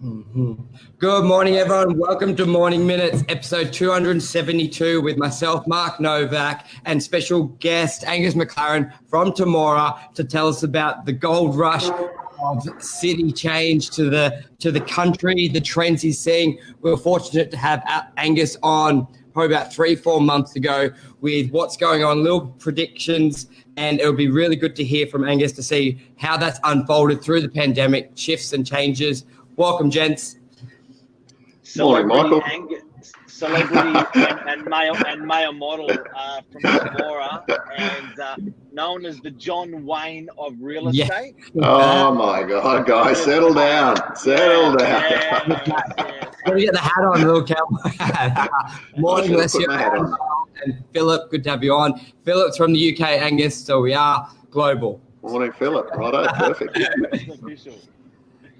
Mhm. Good morning, everyone. Welcome to Morning Minutes, episode 272 with myself, Mark Novak, and special guest Angus Mclaren from Temora to tell us about the gold rush of city change to the country, the trends he's seeing. We were fortunate to have Angus on probably about 3-4 months ago with what's going on, little predictions, and it'll be really good to hear from Angus to see how that's unfolded through the pandemic, shifts and changes. Welcome, gents. Morning, Michael. Celebrity and male model from Temora, and known as the John Wayne of real estate. Oh my God, guys, settle down. Yes. Let me get the hat on, little cowboy hat. Morning, Leslie and Philip. Good to have you on. Philip's from the UK, Angus, so we are global. Morning, Philip. Righto, perfect.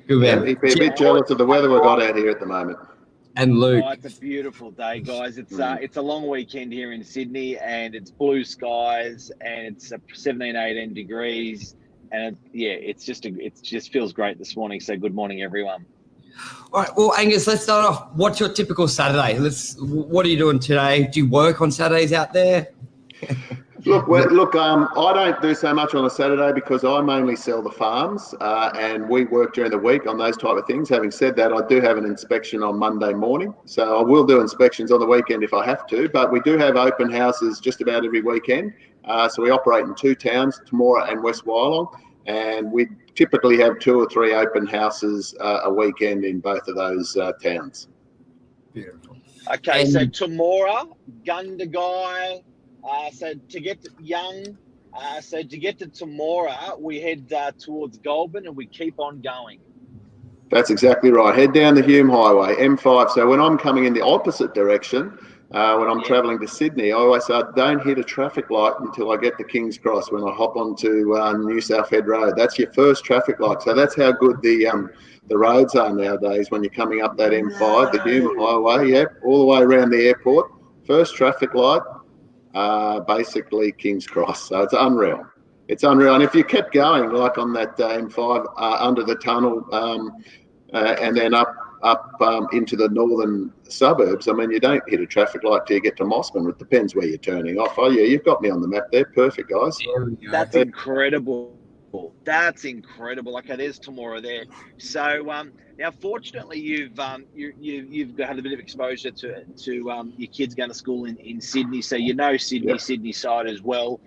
Good man. He'd be a bit jealous of the weather we've got out here at the moment. And Luke. Oh, it's a beautiful day, guys. It's a long weekend here in Sydney, and it's blue skies, and it's 17, 18 degrees, and it just feels great this morning. So good morning, everyone. All right, well, Angus, let's start off. What's your typical Saturday? What are you doing today? Do you work on Saturdays out there? Look, I don't do so much on a Saturday because I mainly sell the farms and we work during the week on those type of things. Having said that, I do have an inspection on Monday morning. So I will do inspections on the weekend if I have to, but we do have open houses just about every weekend. So we operate in 2 towns, Temora and West Wyalong, and we typically have 2 or 3 open houses a weekend in both of those towns. Beautiful. Okay, so Temora, Gundagai. So to get to Temora, we head towards Goulburn and we keep on going. That's exactly right. Head down the Hume Highway, M5. So when I'm coming in the opposite direction, when I'm travelling to Sydney, I always say don't hit a traffic light until I get to King's Cross when I hop onto New South Head Road. That's your first traffic light. So that's how good the roads are nowadays when you're coming up that M5, the Hume Highway, all the way around the airport. First traffic light. Basically King's Cross. So it's unreal. It's unreal. And if you kept going, like on that M5 under the tunnel and then up into the northern suburbs, I mean, you don't hit a traffic light till you get to Mossman. It depends where you're turning off. Oh, yeah, you've got me on the map there. Perfect, guys. That's incredible. That's incredible. Okay, there's Temora there. So now, fortunately, you've had a bit of exposure to your kids going to school in Sydney, so you know Sydney side as well.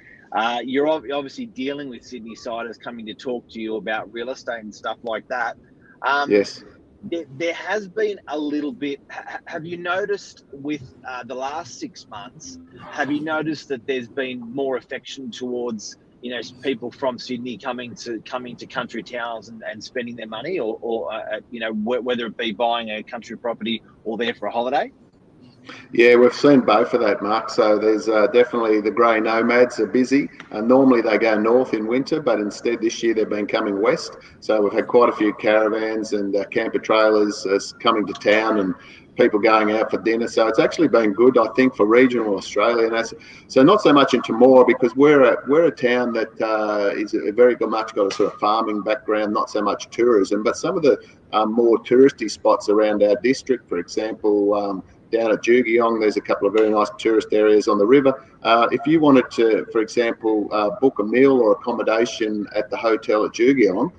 You're obviously dealing with Sydney siders coming to talk to you about real estate and stuff like that. Yes. There has been a little bit. Have you noticed with the last 6 months? Have you noticed that there's been more affection towards people from Sydney coming to country towns and spending their money, or whether it be buying a country property or there for a holiday? Yeah, we've seen both of that, Mark. So there's definitely the grey nomads are busy. Normally they go north in winter, but instead this year they've been coming west. So we've had quite a few caravans and camper trailers coming to town and people going out for dinner. So it's actually been good, I think, for regional Australia. And so not so much in Temora because we're a town that is very much got a sort of farming background, not so much tourism, but some of the more touristy spots around our district, for example, down at Burgio, there's a couple of very nice tourist areas on the river. If you wanted to, for example, book a meal or accommodation at the hotel at Burgio,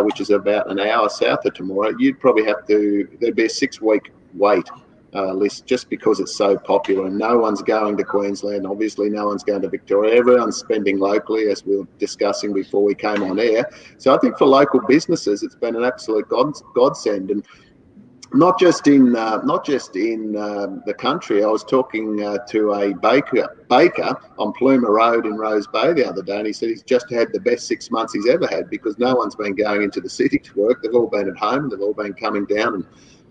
which is about an hour south of Temora, you'd probably there'd be a 6-week wait list just because it's so popular and no one's going to Queensland. Obviously, no one's going to Victoria. Everyone's spending locally, as we were discussing before we came on air. So I think for local businesses, it's been an absolute godsend. And not just in the country. I was talking to a baker on Plumer Road in Rose Bay the other day, and he said he's just had the best 6 months he's ever had because no one's been going into the city to work. They've all been at home. They've all been coming down and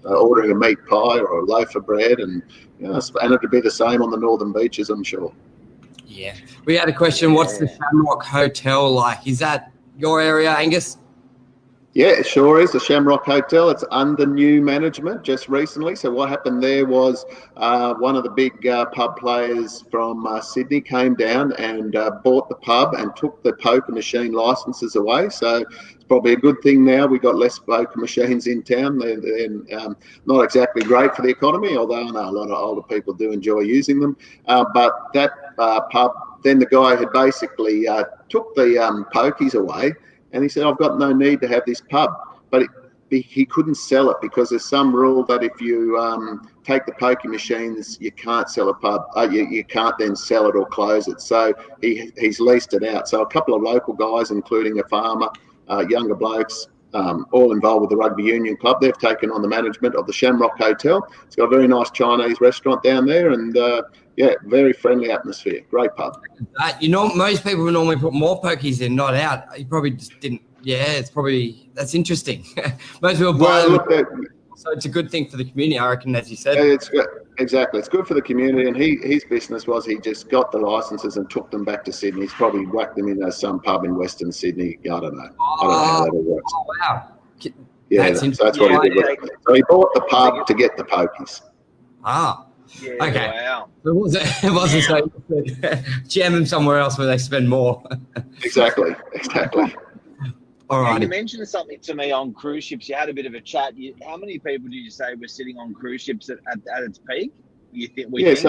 ordering a meat pie or a loaf of bread, and it'd be the same on the northern beaches, I'm sure. Yeah, we had a question. What's the Shamrock Hotel like? Is that your area, Angus? Yeah, it sure is. The Shamrock Hotel. It's under new management just recently. So what happened there was one of the big pub players from Sydney came down and bought the pub and took the poker machine licenses away. So it's probably a good thing now. We've got less poker machines in town. They're not exactly great for the economy, although I know a lot of older people do enjoy using them. But that pub, then the guy had basically took the pokies away, and he said, I've got no need to have this pub. But he couldn't sell it because there's some rule that if you take the pokie machines, you can't sell a pub. You can't then sell it or close it. So he's leased it out. So a couple of local guys, including a farmer, younger blokes, all involved with the rugby union club, they've taken on the management of the Shamrock Hotel. It's got a very nice Chinese restaurant down there, and very friendly atmosphere. Great pub. Most people would normally put more pokies in, not out. You probably just didn't. Yeah, that's interesting. Most people buy them. So it's a good thing for the community, I reckon, as you said. It's good. Exactly. It's good for the community. And his business was he just got the licenses and took them back to Sydney. He's probably whacked them in some pub in Western Sydney. I don't know. I don't know how that all works. Oh, wow. Yeah, that's what he did. So he bought the pub to get the pokies. Ah. Yeah, okay. Wow. It wasn't so jam them somewhere else where they spend more. Exactly. All right. You mentioned something to me on cruise ships. You had a bit of a chat. How many people did you say were sitting on cruise ships at its peak? Last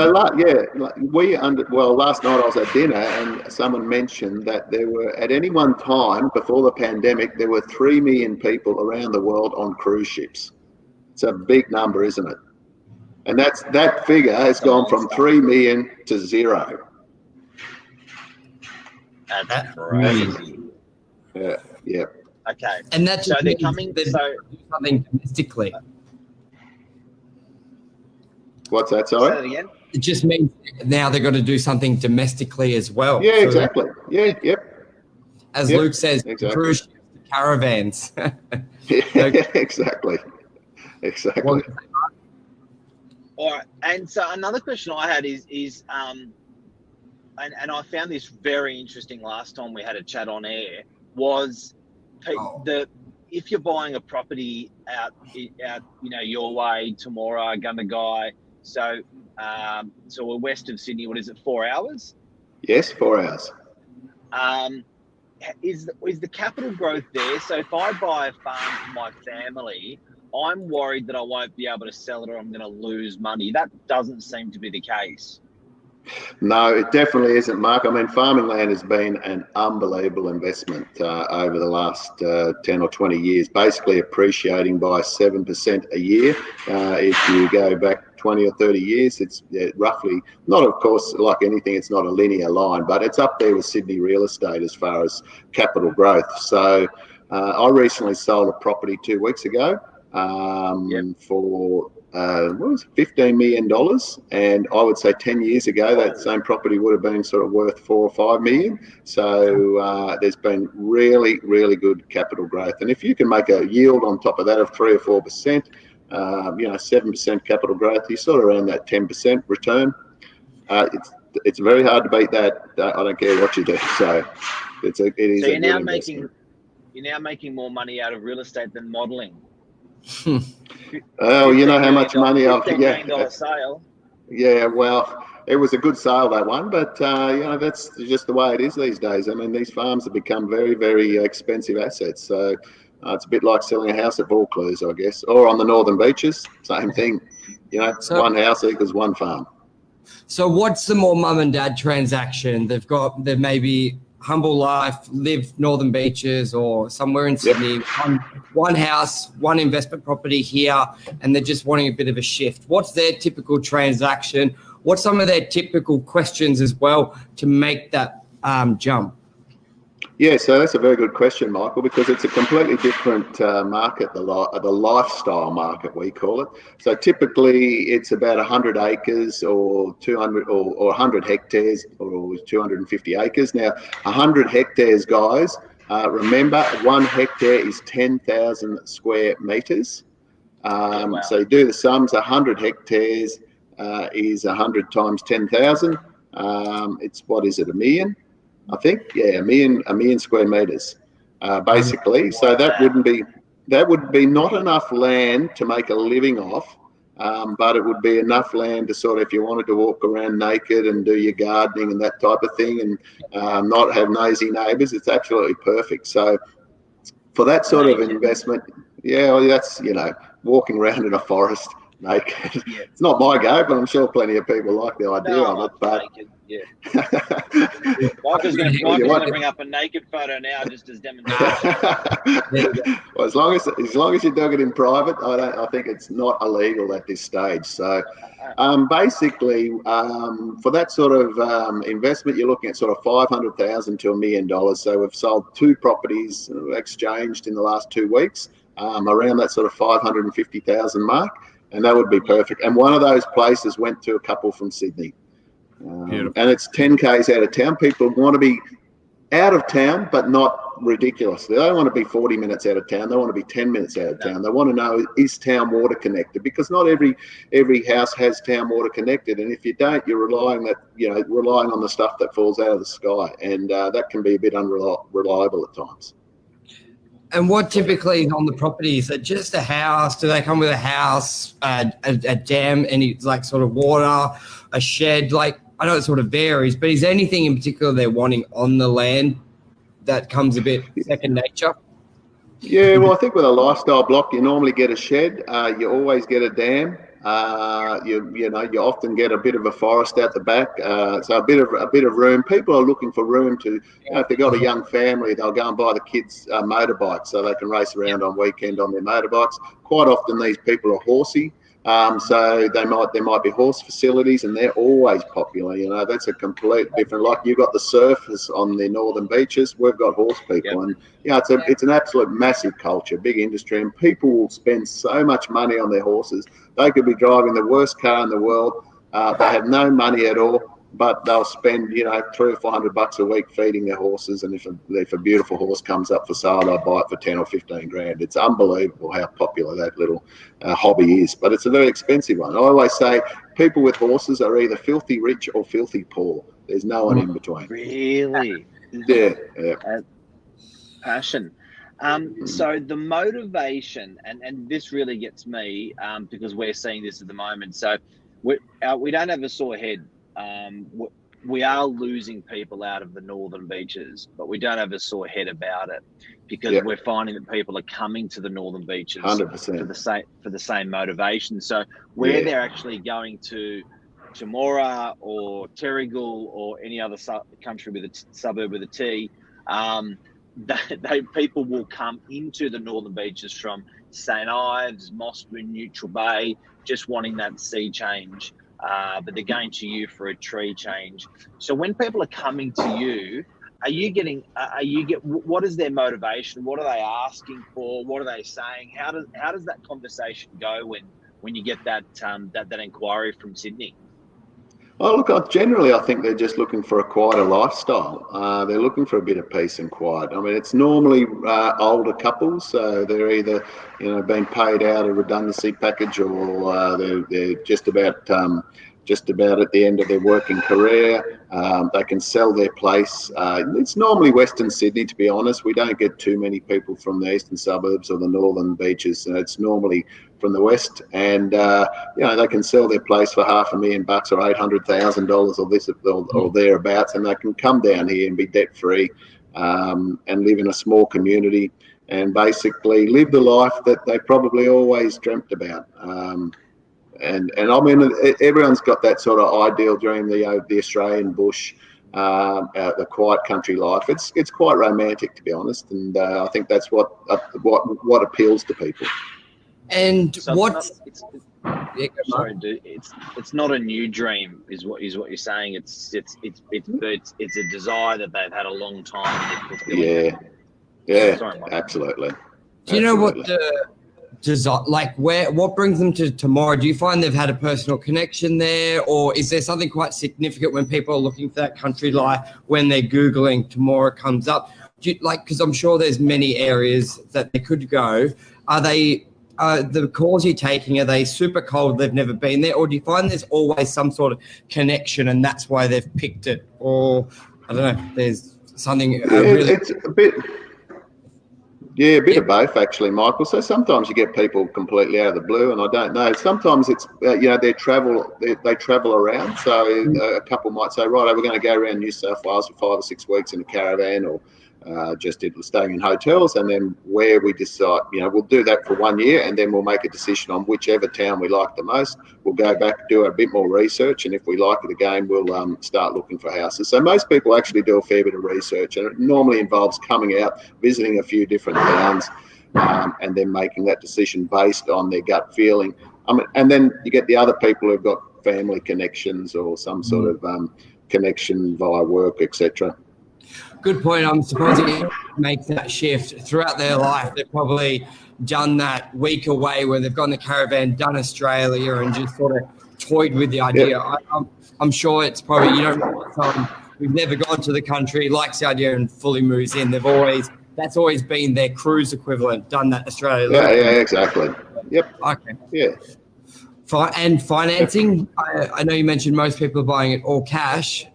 night I was at dinner and someone mentioned that there were, at any one time before the pandemic, there were 3 million people around the world on cruise ships. It's a big number, isn't it? And that figure has gone from 3 million to 0. That's crazy. Yeah. Okay. And that's so they're coming. Do something domestically. What's that? Say Sorry. that again. It just means now they've got to do something domestically as well. Yeah, exactly. Yeah, yep. As Luke says, exactly. Cruise ships, caravans. Exactly. All right. And so another question I had is and I found this very interesting last time we had a chat on air, was if you're buying a property out your way, Temora, Gundagai, so we're west of Sydney. What is it? 4 hours? Yes, 4 hours. Is the capital growth there? So if I buy a farm for my family, I'm worried that I won't be able to sell it or I'm going to lose money. That doesn't seem to be the case. No, it definitely isn't, Mark. I mean, farming land has been an unbelievable investment over the last 10 or 20 years, basically appreciating by 7% a year. If you go back 20 or 30 years, it's roughly, not of course, like anything, it's not a linear line, but it's up there with Sydney real estate as far as capital growth. So I recently sold a property 2 weeks ago for $15 million, and I would say 10 years ago that same property would have been sort of worth 4 or 5 million. So there's been really, really good capital growth, and if you can make a yield on top of that of 3 or 4%, 7% capital growth, you're sort of around that 10% return. It's very hard to beat that. I don't care what you do. So it is. So you're now making more money out of real estate than modelling. Oh, you know how much money I've $15 sale. Yeah, well, it was a good sale, that one, but that's just the way it is these days. I mean, these farms have become very, very expensive assets. So it's a bit like selling a house at Vaucluse, I guess, or on the northern beaches. Same thing. So, one house equals one farm. So what's the more mum and dad transaction? They've maybe humble life, live northern beaches or somewhere in Sydney, one house, one investment property here, and they're just wanting a bit of a shift. What's their typical transaction? What's some of their typical questions as well to make that jump? Yeah, so that's a very good question, Michael, because it's a completely different market, the lifestyle market, we call it. So typically it's about 100 acres or 200 or 100 hectares or 250 acres. Now, 100 hectares, guys, remember 1 hectare is 10,000 square metres. Wow. So you do the sums, 100 hectares is 100 times 10,000. It's, what is it, a million? I think, a million square metres, basically. Wow. So that would be not enough land to make a living off, but it would be enough land to sort of, if you wanted to walk around naked and do your gardening and that type of thing, and not have nosy neighbours, it's absolutely perfect. So For that sort of naked. investment, yeah, well, that's, walking around in a forest naked. Yeah. It's not my go, but I'm sure plenty of people like the idea No, of it. But naked. Yeah. Michael's going to bring up a naked photo now, just as demonstration. Well, as long as you dug it in private, I think it's not illegal at this stage. So, basically, for that sort of investment, you're looking at sort of $500,000 to $1 million. So we've sold 2 properties exchanged in the last 2 weeks, around that sort of 550,000 mark, and that would be perfect. And one of those places went to a couple from Sydney. And it's 10 k's out of town. People want to be out of town, but not ridiculous. They don't want to be 40 minutes out of town. They want to be 10 minutes out of town. They want to know, is town water connected? Because not every house has town water connected, and if you don't, you're relying on the stuff that falls out of the sky, and that can be a bit unreliable at times. And what typically is on the property? Is it just a house? Do they come with a house, a dam, any like sort of water, a shed? Like, I know it sort of varies, but is there anything in particular they're wanting on the land that comes a bit second nature? Yeah, well, I think with a lifestyle block, you normally get a shed. You always get a dam. You often get a bit of a forest out the back, so a bit of room. People are looking for room to, if they've got a young family, they'll go and buy the kids motorbikes so they can race around on weekend on their motorbikes. Quite often these people are horsey, so there might be horse facilities, and they're always popular. That's a complete different. Like you've got the surfers on the northern beaches, we've got horse people, and it's an absolute massive culture, big industry, and people will spend so much money on their horses. They could be driving the worst car in the world. They have no money at all, but they'll spend, $300 or $400 a week feeding their horses. And if a beautiful horse comes up for sale, they'll buy it for 10 or 15 grand. It's unbelievable how popular that little hobby is, but it's a very expensive one. I always say people with horses are either filthy rich or filthy poor. There's no one in between. Really? Yeah. Passion. So the motivation, and this really gets me, because we're seeing this at the moment. So we don't have a sore head. We are losing people out of the northern beaches, but we don't have a sore head about it, because we're finding that people are coming to the northern beaches 100% for the same motivation. So where they're actually going to Temora or Terrigal or any other country with a suburb with a T, people will come into the northern beaches from St. Ives, Mossman, Neutral Bay, just wanting that sea change. But they're going to you for a tree change. So when people are coming to you, what is their motivation? What are they asking for? What are they saying? How does that conversation go when you get that inquiry from Sydney? Oh, look, I think they're just looking for a quieter lifestyle. They're looking for a bit of peace and quiet. I mean, it's normally older couples, so they're either, being paid out a redundancy package, or they're just about at the end of their working career. They can sell their place. It's normally Western Sydney, to be honest. We don't get too many people from the eastern suburbs or the northern beaches. It's normally from the west, and they can sell their place for $500,000 or $800,000 or this or thereabouts, and they can come down here and be debt free, and live in a small community and basically live the life that they probably always dreamt about. And I mean, everyone's got that sort of ideal dream, the Australian bush, the quiet country life. It's quite romantic, to be honest, and I think that's what appeals to people. And so it's not a new dream, is what you're saying. It's a desire that they've had a long time. Sorry, absolutely. Do you know what the desire, like what brings them to Temora? Do you find they've had a personal connection there, or is there something quite significant when people are looking for that country life, when they're Googling Temora comes up? Because I'm sure there's many areas that they could go. Are they the calls you're taking, are they super cold, they've never been there, or do you find there's always some sort of connection and that's why they've picked it? Or I don't know, there's something it's a bit of both, actually, Michael. So sometimes you get people completely out of the blue, and I don't know. Sometimes it's they travel around. So a couple might say, right, we're going to go around New South Wales for 5 or 6 weeks in a caravan, or just staying in hotels, and then where we decide, we'll do that for 1 year, and then we'll make a decision on whichever town we like the most. We'll go back, do a bit more research, and if we like it again, we'll start looking for houses. So most people actually do a fair bit of research, and it normally involves coming out, visiting a few different towns, and then making that decision based on their gut feeling. And then you get the other people who've got family connections or some sort of connection via work, etc. Good point. I'm supposing it makes that shift throughout their life. They've probably done that week away where they've gone the caravan, done Australia, and just sort of toyed with the idea. Yep. I'm sure it's probably, you don't know someone who's never gone to the country, likes the idea and fully moves in. That's always been their cruise equivalent, done that Australia. Yeah, exactly. Yep. Okay. Yeah. And financing, I know you mentioned most people are buying it all cash.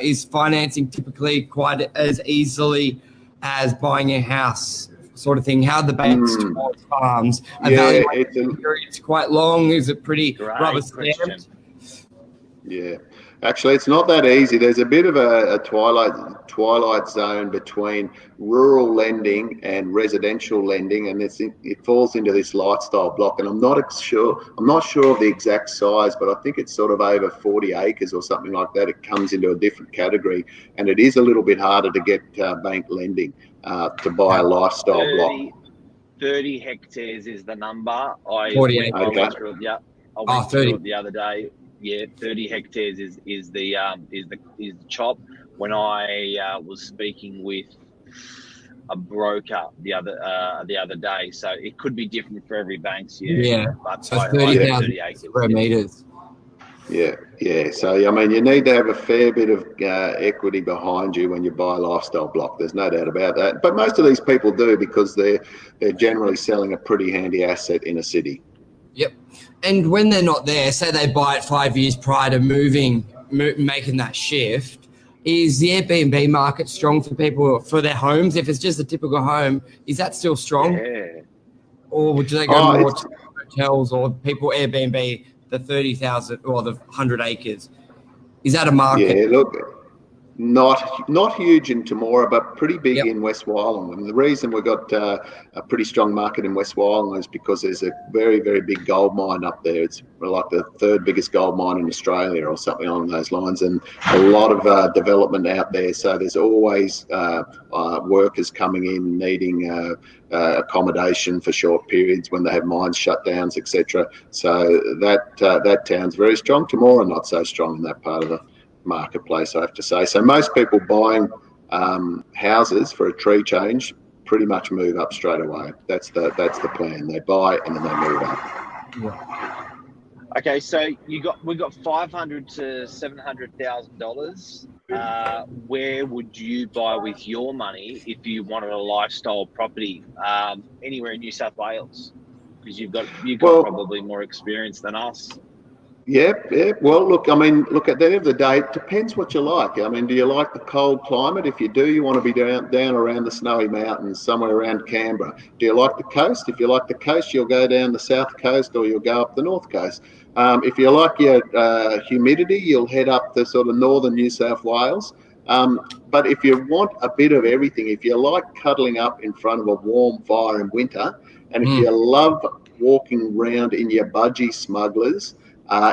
Is financing typically quite as easily as buying a house sort of thing? How are the banks towards farms? It's quite long. Is it pretty rubber stamped? Yeah. Actually, it's not that easy. There's a bit of a twilight zone between rural lending and residential lending, and it falls into this lifestyle block. And I'm not sure of the exact size, but I think it's sort of over 40 acres or something like that. It comes into a different category, and it is a little bit harder to get bank lending to buy a lifestyle block. 30 hectares is the number. I 48. went through it the other day. Yeah, 30 hectares is the chop. When I was speaking with a broker the other day, so it could be different for every bank. But so 30,000 square meters. Yeah. So I mean, you need to have a fair bit of equity behind you when you buy a lifestyle block. There's no doubt about that. But most of these people do because they're generally selling a pretty handy asset in a city. Yep. And when they're not there, say they buy it 5 years prior to making that shift, is the Airbnb market strong for people for their homes? If it's just a typical home, is that still strong? Yeah. Or do they go more to hotels or people Airbnb the 30,000 or the 100 acres? Is that a market? Yeah, look, not huge in Temora, but pretty big in West Wyalong. And the reason we've got a pretty strong market in West Wyalong is because there's a very, very big gold mine up there. It's like the third biggest gold mine in Australia or something along those lines, and a lot of development out there. So there's always workers coming in needing accommodation for short periods when they have mines shutdowns, etc. So that town's very strong. Temora not so strong in that part of the marketplace, I have to say. So most people buying houses for a tree change pretty much move up straight away. That's the plan. They buy and then they move up. Yeah. Okay, so we got $500,000 to $700,000. Where would you buy with your money if you wanted a lifestyle property anywhere in New South Wales? Because you've got probably more experience than us. Yeah. Well, look, at the end of the day, it depends what you like. I mean, do you like the cold climate? If you do, you want to be down around the snowy mountains, somewhere around Canberra. Do you like the coast? If you like the coast, you'll go down the south coast or you'll go up the north coast. If you like your humidity, you'll head up the sort of northern New South Wales. But if you want a bit of everything, if you like cuddling up in front of a warm fire in winter, and if you love walking around in your budgie smugglers,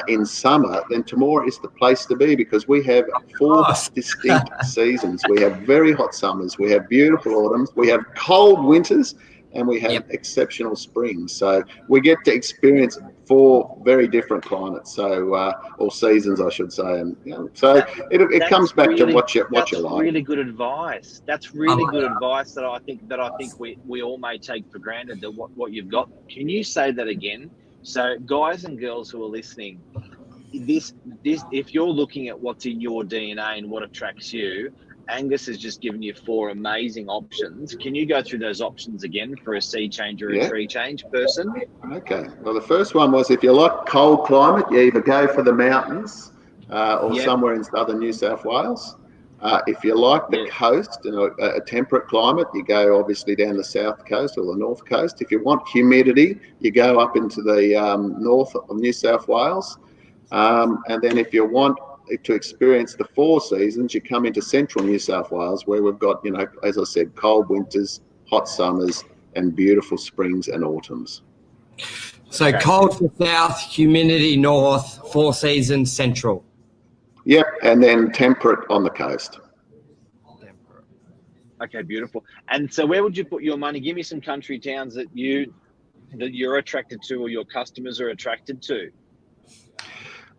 in summer, then Temora is the place to be because we have 4 distinct seasons. We have very hot summers, we have beautiful autumns, we have cold winters, and we have exceptional springs. So we get to experience 4 very different climates, or seasons, I should say. And so it comes back to what you like. That's really good advice. That's really good advice that I think we all may take for granted. That what you've got. Can you say that again? So guys and girls who are listening, this if you're looking at what's in your DNA and what attracts you, Angus has just given you 4 amazing options. Can you go through those options again for a sea change or a tree change person? Okay. Well, the first one was if you like cold climate, you either go for the mountains or somewhere in southern New South Wales. If you like the coast and a temperate climate, you go obviously down the south coast or the north coast. If you want humidity, you go up into the north of New South Wales. And then if you want to experience the 4 seasons, you come into central New South Wales, where we've got, as I said, cold winters, hot summers, and beautiful springs and autumns. So cold for south, humidity north, 4 seasons central. Yep, and then temperate on the coast. Okay, beautiful. And so where would you put your money? Give me some country towns that you're attracted to, or your customers are attracted to.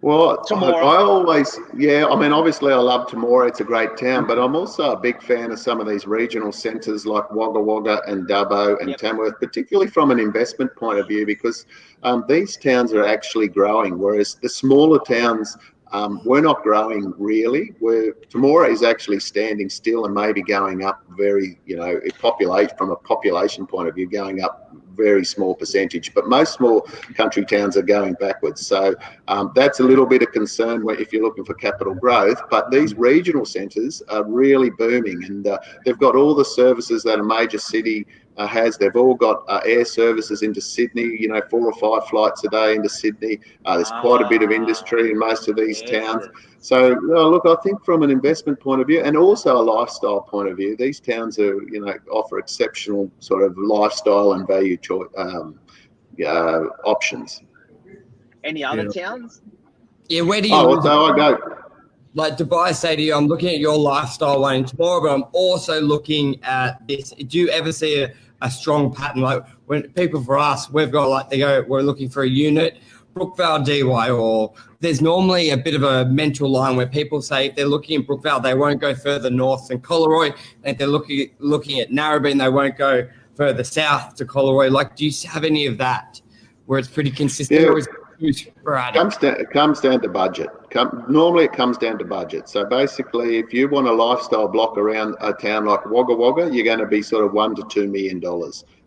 Well, I always, obviously I love Temora. It's a great town, but I'm also a big fan of some of these regional centres like Wagga Wagga and Dubbo and Tamworth, particularly from an investment point of view, because these towns are actually growing, whereas the smaller towns, we're not growing really. Where Temora is actually standing still and maybe going up very, from a population point of view, going up very small percentage. But most small country towns are going backwards. So that's a little bit of concern if you're looking for capital growth. But these regional centres are really booming, and they've got all the services that a major city has. They've all got air services into Sydney, 4 or 5 flights a day into Sydney. There's quite a bit of industry in most of these towns. So, look, I think from an investment point of view and also a lifestyle point of view, these towns are, offer exceptional sort of lifestyle and value options. Any other towns? Yeah, where do you live? I go. Like Dubai, say to you, I'm looking at your lifestyle one tomorrow, but I'm also looking at this. Do you ever see a strong pattern? Like when people for us, we've got we're looking for a unit, Brookvale, DY, or there's normally a bit of a mental line where people say if they're looking at Brookvale, they won't go further north than Collaroy. And if they're looking at Narrabeen, they won't go further south to Collaroy. Like, do you have any of that where it's pretty consistent? Or is it sporadic? It comes down to budget. Normally it comes down to budget. So basically, if you want a lifestyle block around a town like Wagga Wagga, you're going to be sort of $1 to $2 million.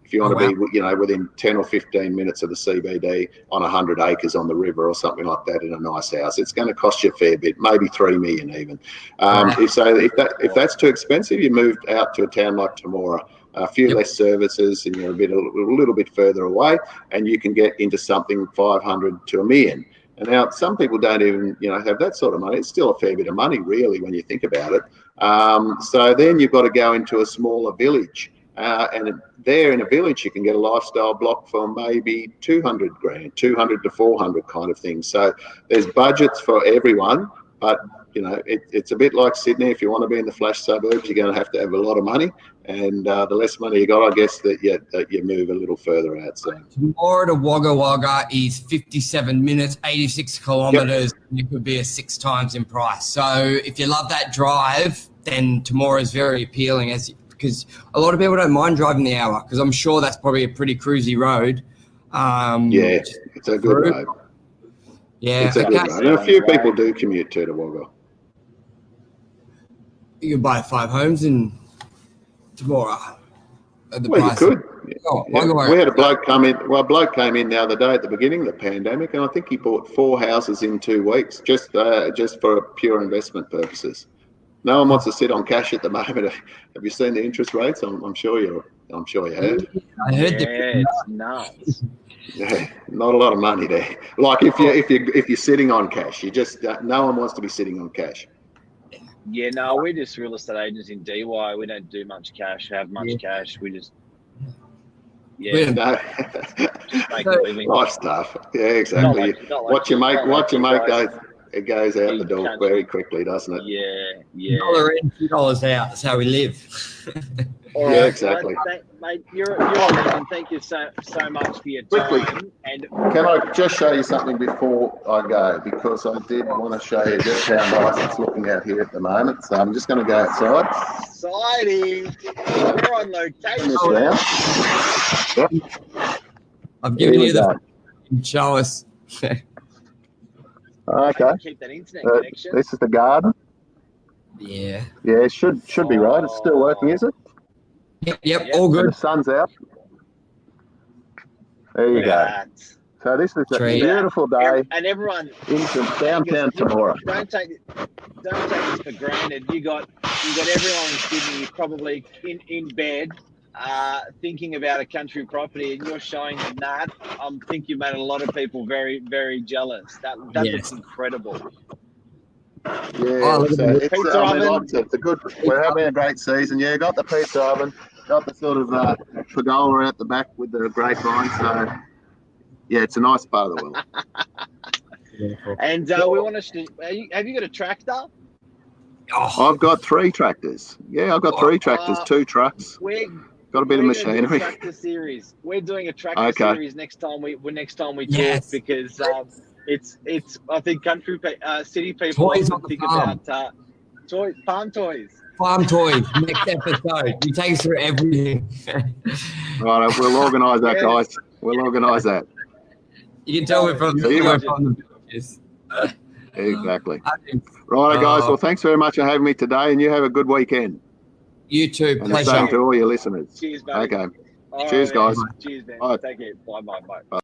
If you want to be, within 10 or 15 minutes of the CBD on 100 acres on the river or something like that in a nice house, it's going to cost you a fair bit, maybe $3 million even. If that's too expensive, you move out to a town like Temora. A few less services, and you're a little bit further away, and you can get into something 500 to $1 million. And now some people don't even, have that sort of money. It's still a fair bit of money, really, when you think about it. So then you've got to go into a smaller village, and there in a village you can get a lifestyle block for maybe 200 grand, 200 to 400 kind of thing. So there's budgets for everyone, but it's a bit like Sydney. If you want to be in the flash suburbs, you're going to have a lot of money, and the less money you got, I guess that you move a little further out. So Temora to Wagga Wagga is 57 minutes, 86 kilometres. And it could be a 6 times in price. So if you love that drive, then Temora is very appealing, because a lot of people don't mind driving the hour, because I'm sure that's probably a pretty cruisy road. It's a good road. Yeah, it's a good road. And a few people do commute to Wagga. You can buy 5 homes in Temora. You could. We had a bloke come in. Well, a bloke came in the other day at the beginning of the pandemic, and I think he bought 4 houses in 2 weeks just for pure investment purposes. No one wants to sit on cash at the moment. Have you seen the interest rates? I'm sure you heard. I heard it's nuts. Yeah, not a lot of money there. Like if you're sitting on cash, no one wants to be sitting on cash. Yeah, no, we're just real estate agents in DY. We don't do much cash, have much cash. We just make a living. Life stuff. Yeah, exactly. What you make it goes out the door very quickly, doesn't it? Yeah. $1 in, $2 out. That's how we live. All right, yeah, exactly. Mate, you're amazing. Thank you so much for your time. Quickly, can I just show you something before I go? Because I did want to show you just how nice it's looking out here at the moment. So I'm just going to go outside. Exciting. We're on location. I've given you the show us. Okay. Keep that internet connection. This is the garden. Yeah. Yeah, it should be right. It's still working, is it? Yep. All good. The sun's out. There you go. So this is a beautiful day. And everyone in downtown Temora. Don't take this for granted. You got everyone in Sydney probably in bed, thinking about a country property, and you're showing them that. I think you made a lot of people very, very jealous. That looks incredible. Yeah, look at the pizza oven. it's a good. We're having a great season. Yeah, got the pizza oven, got the sort of pergola out the back with the grapevine. So yeah, it's a nice part of the world. And we want to. Have you got a tractor? Oh, I've got 3 tractors. Yeah, I've got 3 tractors, 2 trucks. Got a bit of machinery. Tractor series. We're doing a tractor Okay. series next time we Yes. talk, because it's I think city people Toys often on the think farm. about farm toys. Farm toys, next episode. You take us through everything. Right, we'll organise that, Yes. guys. We'll organise that. You can tell we're from See you, the mate. villages. Exactly. Right, guys. Well, thanks very much for having me today, and you have a good weekend. You too. And the same Pleasure. to all your listeners. Cheers, buddy. Okay. All Cheers, right, man. guys. Cheers, man. Bye. Take care. Bye. Bye.